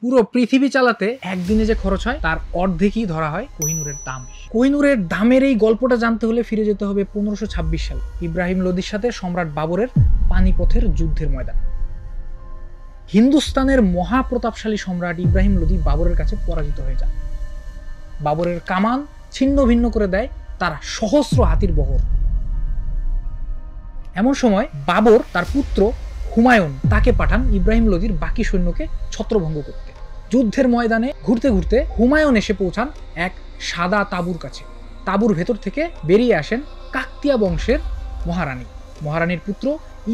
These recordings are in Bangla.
পুরো পৃথিবী চালাতে একদিনে যে খরচ হয় তার অর্ধেকই ধরা হয় কোহিনূরের দাম। কোহিনূরের দামের এই গল্পটা জানতে হলে ফিরে যেতে হবে 1526 সাল ইব্রাহিম লোদির সাথে সম্রাট বাবরের পানিপথের যুদ্ধের ময়দান। হিন্দুস্তানের মহাপ্রতাপশালী সম্রাট ইব্রাহিম লোদি বাবরের কাছে পরাজিত হয়ে যান। বাবরের কামান ছিন্ন ভিন্ন করে দেয় তার সহস্র হাতির বহর। এমন সময় বাবর তার পুত্র হুমায়ুন তাকে পাঠান ইব্রাহিম লোদির বাকি সৈন্যকে ছত্রভঙ্গ করতে। যুদ্ধের ময়দানে ঘুরতে ঘুরতে হুমায়ুন এসে পৌঁছান এক সাদা তাঁবুর কাছে। তাঁবুর ভেতর থেকে বেরিয়ে আসেন কাকতিয়া বংশের মহারানী। মহারানীর পুত্র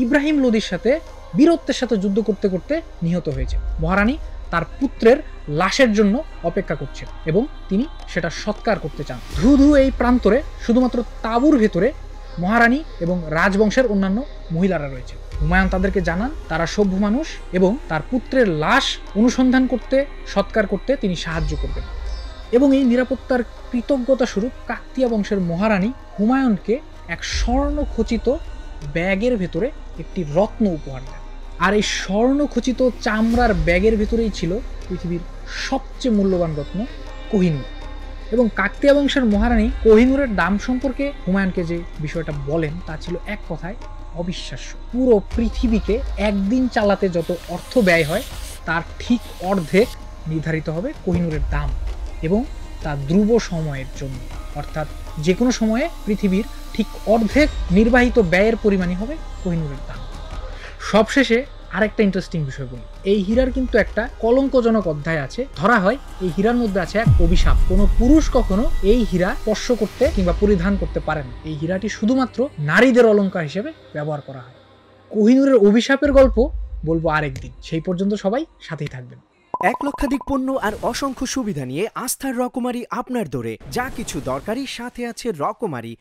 ইব্রাহিম লোদির সাথে বীরত্বের সাথে যুদ্ধ করতে করতে নিহত হয়েছে। মহারানী তার পুত্রের লাশের জন্য অপেক্ষা করছেন এবং তিনি সেটা সৎকার করতে চান। ধু ধু এই প্রান্তরে শুধুমাত্র তাঁবুর ভেতরে মহারানী এবং রাজবংশের অন্যান্য মহিলারা রয়েছে। হুমায়ুন তাদেরকে জানান তারা সভ্য মানুষ এবং তার পুত্রের লাশ অনুসন্ধান করতে সৎকার করতে তিনি সাহায্য করবেন। এবং এই নিরাপত্তার কৃতজ্ঞতা স্বরূপ কাকতিয়া বংশের মহারানী হুমায়ুনকে এক স্বর্ণখচিত ব্যাগের ভেতরে একটি রত্ন উপহার দেন। আর এই স্বর্ণখচিত চামড়ার ব্যাগের ভেতরেই ছিল পৃথিবীর সবচেয়ে মূল্যবান রত্ন কোহিনূর। এবং কাকতিয়া বংশের মহারানী কোহিনূরের দাম সম্পর্কে হুমায়ুনকে যে বিষয়টা বলেন তা ছিল এক কথায় অবিশ্বাস্য। পুরো পৃথিবীকে একদিন চালাতে যত অর্থ ব্যয় হয় তার ঠিক অর্ধেক নির্ধারিত হবে কোহিনূরের দাম, এবং তা ধ্রুব সময়ের জন্য, অর্থাৎ যে কোনো সময়ে পৃথিবীর ঠিক অর্ধেক নির্বাহিত ব্যয়ের পরিমাণই হবে কোহিনূরের দাম। সবশেষে আরেকটা ইন্টারেস্টিং বিষয় বলি, এই হীরার কিন্তু একটা কলঙ্কজনক অধ্যায় আছে। ধরা হয় এই হীরার মধ্যে আছে এক অভিশাপ। কোনো পুরুষ কখনো এই হীরা স্পর্শ করতে কিংবা পরিধান করতে পারেন। এই হীরাটি শুধুমাত্র নারীদের অলংকার হিসেবে ব্যবহার করা হয়। কোহিনূরের অভিশাপের গল্প বলবো আরেকদিন। সেই পর্যন্ত সবাই সাথেই থাকবেন। 1 লক্ষাধিক পণ্য আর অসংখ্য সুবিধা নিয়ে আস্থার রকমারি আপনার দৌড়ে। যা কিছু দরকারি সাথে আছে রকমারি